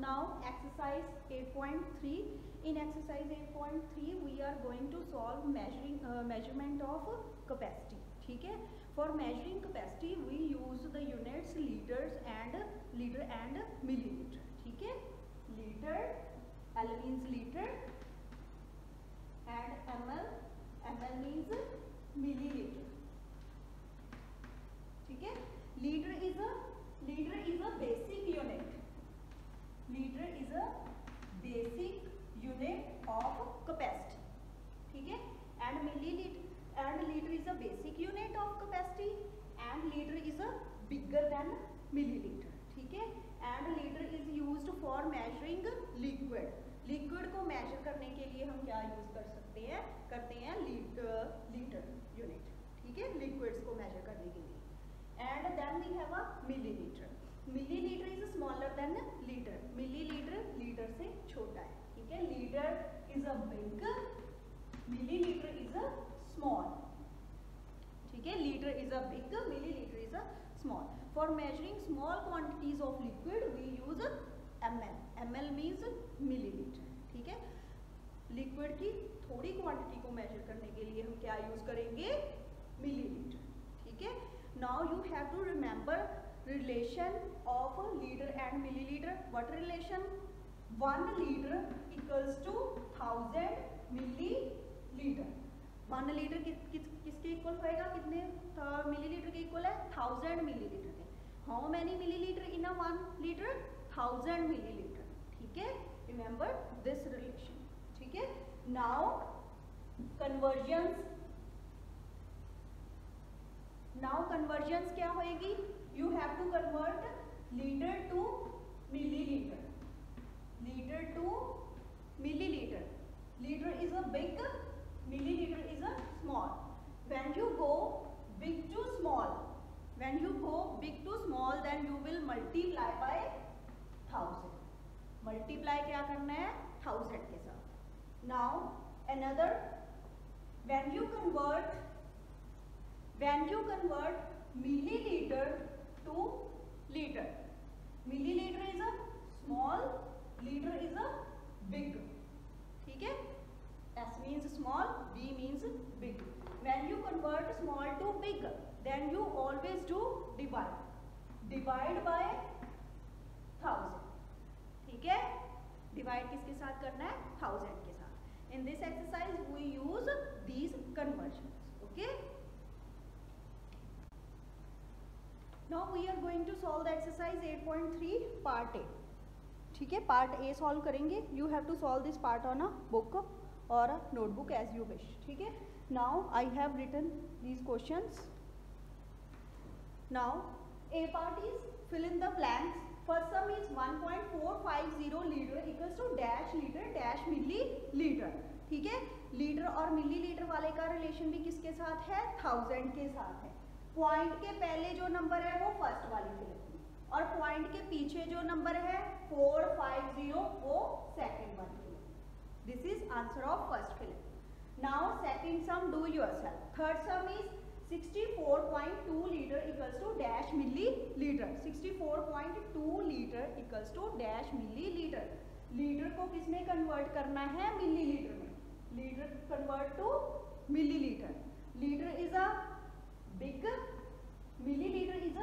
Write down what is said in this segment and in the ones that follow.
now exercise 8.3. In exercise 8.3 we are going to solve measurement of capacity. ठीक है, for measuring capacity we use the units liter and milliliter. ठीक है, liter, L means liter and ml means milliliter. ठीक है, liter is a basic unit. Liter is a basic unit of capacity. ठीक है, and liter is a basic unit of capacity and liter is a bigger than milliliter. ठीक है, and liter is used for measuring liquid. Liquid को major करने के लिए हम क्या यूज करते हैं लीटर यूनिट. ठीक है, लिक्विड्स को मेजर करने के लिए. And then we have a millilitre. Millilitre is smaller than litre. Millilitre litre से छोटा है. ठीक है, litre is a big, millilitre is a small. ठीक है, litre is a big, millilitre is a small. For measuring small quantities of liquid we use ml. ml means millilitre. ठीक है, liquid की थोड़ी क्वांटिटी को मेजर करने के लिए हम क्या यूज करेंगे, मिलीलीटर. ठीक है, now you have to remember relation of litre and millilitre. What relation? 1 litre equals to 1000 millilitre. 1 litre किसके इक्वल होएगा, कितने मिलीलीटर के इक्वल है, 1000 मिलीलीटर के. How many millilitre in a 1 litre, 1000 millilitre. ठीक है, रिमेंबर दिस रिलेशन. ठीक है, नाउ कन्वर्जन्स क्या होएगी, you have to convert litre to millilitre. Litre to millilitre. Litre is a big, millilitre is a small. When you go big to small, then you will multiply by 1000. Multiply क्या करना है, 1000 के साथ. Now another, when you convert milliliter to liter, milliliter is a small, liter is a big. ठीक है, S means small, B means big. When you convert small to big, then you always do divide by 1000. ठीक है, divide किसके साथ करना है, 1000 के साथ. In this exercise we use these conversions. Okay, now we are going to solve the exercise 8.3 part A. ठीक है, पार्ट ए सॉल्व करेंगे. You have to solve this part on a book और a notebook as you wish. ठीक है, now I have written these questions. Now A part is fill in the blanks. First sum is 1.450 liter equals to dash liter dash milliliter. ठीक है, litre और millilitre वाले का relation भी किसके साथ है, 1000 के साथ है. पॉइंट के पहले जो नंबर है वो फर्स्ट वाली फिलिप और पॉइंट के पीछे जो नंबर है 450 वो सेकंड वाली flip. This is answer of first flip. Now second sum do yourself. Third sum is 64.2 litre equals to dash millilitre. 64.2 litre equals to dash millilitre. Litre को किसमें कन्वर्ट करना है, मिलीलीटर में. Litre convert to millilitre. Litre is a big, millilitre is a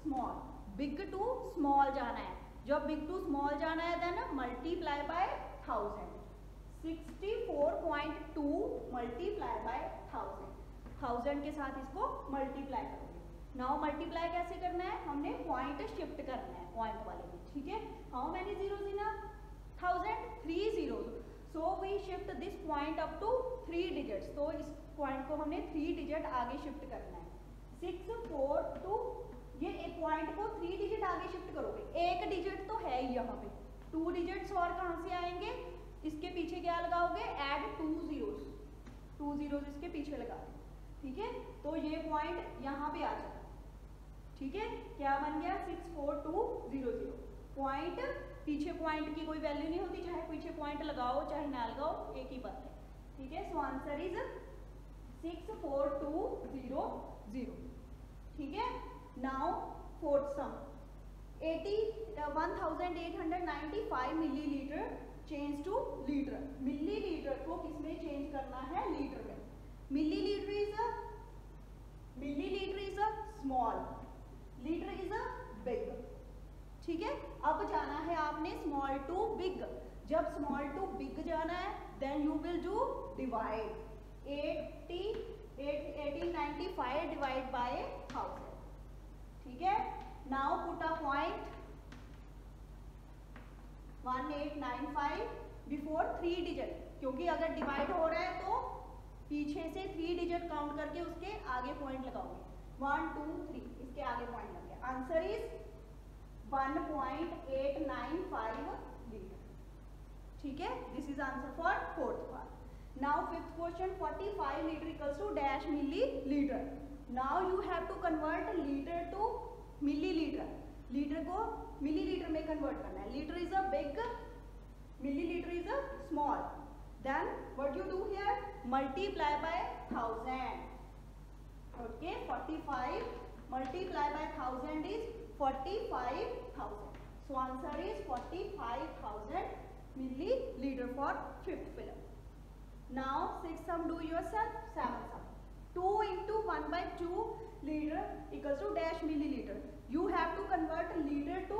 small. Big to small जाना है. जब big to small जाना है then multiply by 1000. 64.2 multiply by 1000 के साथ इसको मल्टीप्लाई करोगे. नाउ मल्टीप्लाई कैसे करना है, हमने पॉइंट शिफ्ट करना है पॉइंट वाले में. ठीक है, how many zeros in a 1000, 3 zeros. So we shift this point up to 3 digits. तो इस पॉइंट को हमने 3 डिजिट आगे शिफ्ट करना है. 6 4 2, ये एक पॉइंट को 3 डिजिट आगे शिफ्ट करोगे. एक डिजिट तो है ही यहाँ पे, 2 डिजिट्स और कहाँ से आएंगे, इसके पीछे क्या लगाओगे, एड 2 zeros. 2 zeros इसके पीछे लगा दो. ठीक है, तो ये पॉइंट यहाँ पे आ जाए. ठीक है, क्या बन गया, 64200. पॉइंट, पीछे पॉइंट की कोई वैल्यू नहीं होती, चाहे पीछे पॉइंट लगाओ चाहे ना लगाओ एक ही बात है. ठीक है, सो आंसर इज 64200. ठीक है, now fourth sum. 1895 millilitre change to litre. Millilitre को किसमें चेंज करना है? लीटर में। Millilitre is a small, litre is a big. ठीक है, अब जाना है आपने स्मॉल टू बिग। जब स्मॉल टू बिग जाना है then you will do divide. 1895 divide by 1000। ठीक है, now put a point 1895 before 3 digit, क्योंकि अगर डिवाइड हो रहा है तो पीछे से 3 डिजिट काउंट करके उसके आगे पॉइंट लगाओगे। 1 2 3 इसके आगे पॉइंट लग गया। Answer is 1.895 litre. ठीक है, this is answer for fourth part. Now fifth question, 45 litre equals to dash millilitre. Now you have to convert litre to millilitre. Litre को मिलीलीटर में कन्वर्ट करना है। Litre is a big, millilitre is a small. Then what you do here? Multiply by 1000। Okay, 45 multiply by 1000 is 45,000. So answer is 45,000 milliliter for fifth pillar. Now sixth sum do yourself. Seventh sum. 2 into 1 by 2 liter equals to dash milliliter. You have to convert liter to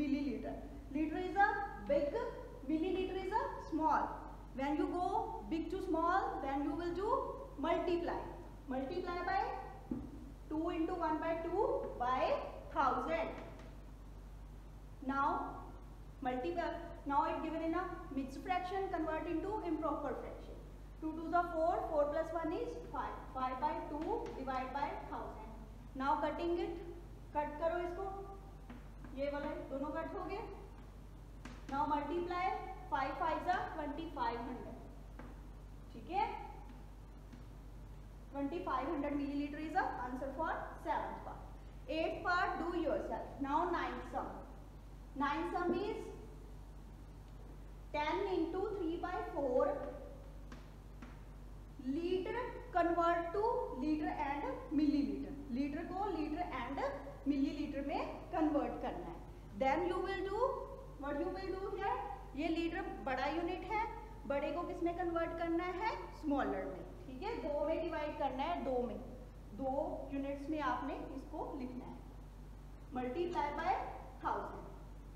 milliliter. Liter is a big, milliliter is a small. When you go big to small, then you will do multiply. Multiply by 2 into 1 by 2 by 1000. Now multiply. Now it given in a mixed fraction, convert into improper fraction. 2 to the 4, 4 plus 1 is 5. 5 by 2 divide by 1000. Now cutting it. Cut करो इसको, ये वाले दोनों cut हो गए. Now multiply 5 5 जा 2500. ठीक है, 2500 milliliter is the answer for seventh part. Eighth part do yourself. Now ninth sum. Ninth sum is 10 into 3 by 4 liter convert to liter and milliliter. Litre को लीटर एंड मिलीलीटर में convert करना है. Then you will do what you will do here. ये litre बड़ा unit है, बड़े को किस में कन्वर्ट करना है? स्मॉलर में. ठीक है, 2 में डिवाइड करना है, 2 में 2 यूनिट्स में आपने इसको लिखना है. Multiply by 1000.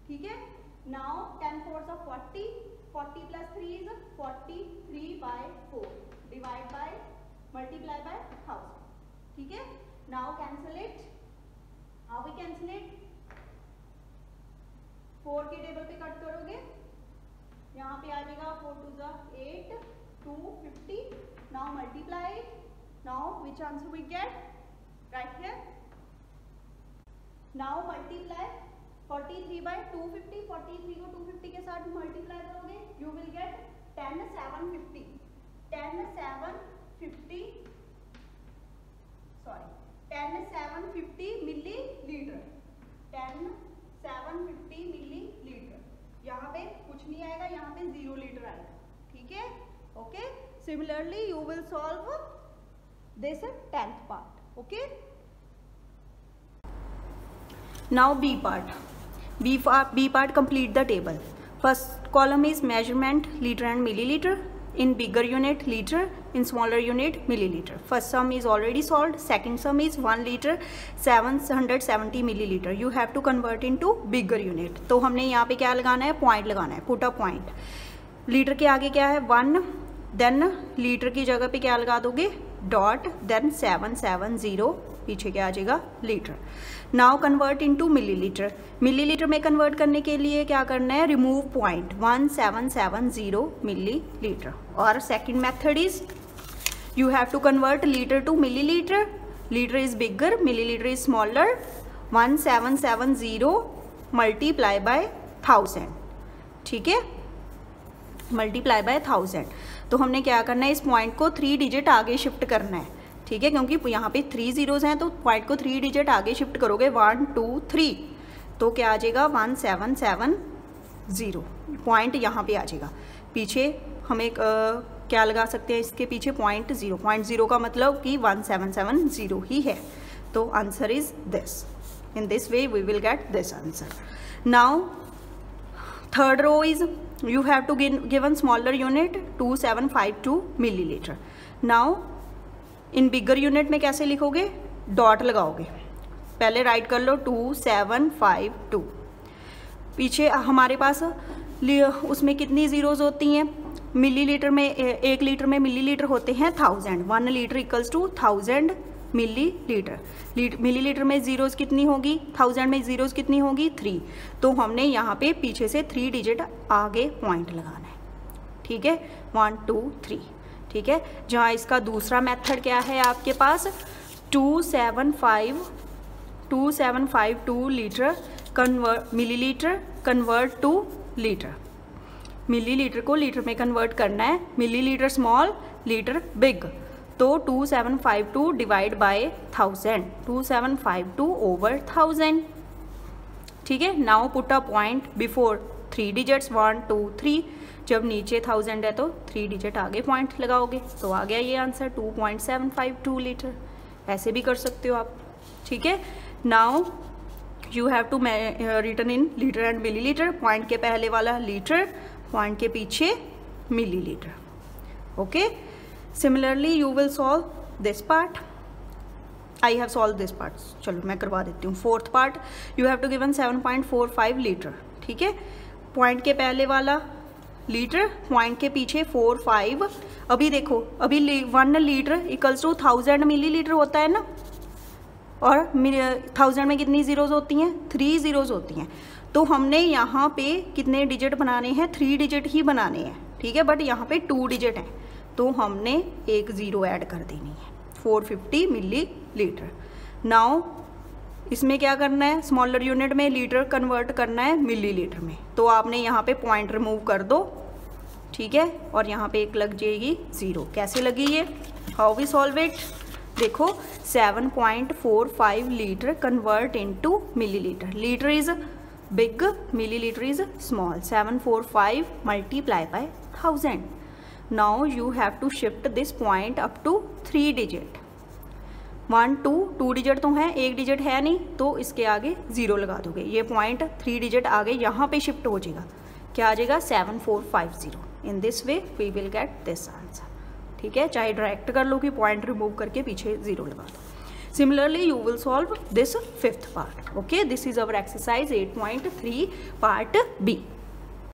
ठीक है, now 10 4 of 40. 40 plus 3 is 43 by 4 divide by multiply by 1000. ठीक है, now cancel it. How we cancel it? 4 के टेबल पे कट करोगे, यहाँ पे आ जाएगा 4 2 जा 8 250. now multiply it. now which answer we get? right here. now multiply 43 by 250. 43 को 250 के साथ मल्टीप्लाई करोगे, you will get 10 750. 10 750 millilitre. 10 750 millilitre. यहाँ पे कुछ नहीं आएगा, यहाँ पे 0 लीटर आएगा. ठीक है, okay. Similarly you will solve this 10th part. Okay, now B part. B part complete the table. First column is measurement litre and millilitre. In bigger unit liter, in smaller unit milliliter. First sum is already solved. Second sum is 1 liter 770 milliliter. You have to convert into bigger unit. तो हमने यहाँ पे क्या लगाना है? Point लगाना है. Put a point. Litre के आगे क्या है? 1. देन लीटर की जगह पे क्या लगा दोगे? डॉट. देन 770 पीछे क्या आ जाएगा? Litre. Now convert into millilitre. Millilitre में कन्वर्ट करने के लिए क्या करना है? Remove point. 1770 मिलीलीटर. और second method is you have to convert litre to millilitre. Litre is bigger, millilitre is smaller. 1770 multiply by 1000. ठीक है, मल्टीप्लाई बाय 1000. तो हमने क्या करना है? इस पॉइंट को 3 डिजिट आगे शिफ्ट करना है. ठीक है, क्योंकि यहाँ पे 3 zeros हैं, तो पॉइंट को 3 डिजिट आगे शिफ्ट करोगे. 1 2 3 तो क्या आ जाएगा? 1770. पॉइंट यहाँ पे आ जाएगा. पीछे हम एक क्या लगा सकते हैं इसके पीछे? 0.0 का मतलब कि 1770 ही है. तो answer is this. In this way we will get this answer. Now third row is you have to given smaller unit 2752 milliliter. Now in bigger unit में कैसे लिखोगे, डॉट लगाओगे, पहले राइट कर लो 2752, पीछे हमारे पास उसमें कितनी जीरोज होती हैं, मिलीलीटर में 1 लीटर में मिलीलीटर होते हैं 1000, 1 litre equals to 1000 millilitre. Millilitre में जीरोज कितनी होगी, 1000 में जीरोज कितनी होगी 3, तो हमने यहाँ पे पीछे से 3 डिजिट आगे पॉइंट लगाना है, ठीक है, 1 2 3, ठीक है। जहाँ इसका दूसरा मेथड क्या है आपके पास, 2752 litre millilitre convert to litre, millilitre को लीटर में कन्वर्ट करना है, मिलीलीटर स्मॉल लीटर बिग, तो 2752 डिवाइड बाय 1000, 2752 ओवर 1000, ठीक है। Now put a point before 3 digits 1 2 3, जब नीचे 1000 है तो 3 डिजिट आगे पॉइंट लगाओगे, तो आ गया ये आंसर 2.752 लीटर। ऐसे भी कर सकते हो आप, ठीक है। Now you have to written in litre and millilitre, point के पहले वाला लीटर, पॉइंट के पीछे millilitre, okay. Similarly you will solve this part, I have solve this part, चलो मैं करवा देती हूँ। Fourth part you have to given 7.45 litre, ठीक है, पॉइंट के पहले वाला लीटर, पॉइंट के पीछे 4 5, अभी देखो अभी 1 लीटर इक्वल्स टू 1000 मिलीलीटर होता है ना, और 1000 में कितनी जीरोज होती हैं, 3 जीरोज होती हैं, तो हमने यहाँ पे कितने डिजिट बनाने हैं, 3 डिजिट ही बनाने हैं, ठीक है, बट यहाँ पे 2 डिजिट हैं, तो हमने एक ज़ीरो ऐड कर देनी है, 450 मिलीलीटर। नाउ इसमें क्या करना है, स्मॉलर यूनिट में लीटर कन्वर्ट करना है मिलीलीटर में, तो आपने यहाँ पे पॉइंट रिमूव कर दो, ठीक है, और यहाँ पे एक लग जाएगी ज़ीरो। कैसे लगी ये, हाउ वी सॉल्व इट, देखो 7.45 litre convert into millilitre, litre is big, millilitre is small, 745 multiply by 1000। Now you have to shift this point up to 3 digit, 1 2 digit तो हैं, 1 डिजिट है नहीं, तो इसके आगे ज़ीरो लगा दोगे, ये पॉइंट 3 डिजिट आगे यहाँ पे शिफ्ट हो जाएगा, क्या आ जाएगा 7450। In this way we will get this answer, ठीक है, चाहे डायरेक्ट कर लो कि पॉइंट रिमूव करके पीछे ज़ीरो लगा दो। Similarly you will solve this 5th part, okay, this is our exercise 8.3 part B.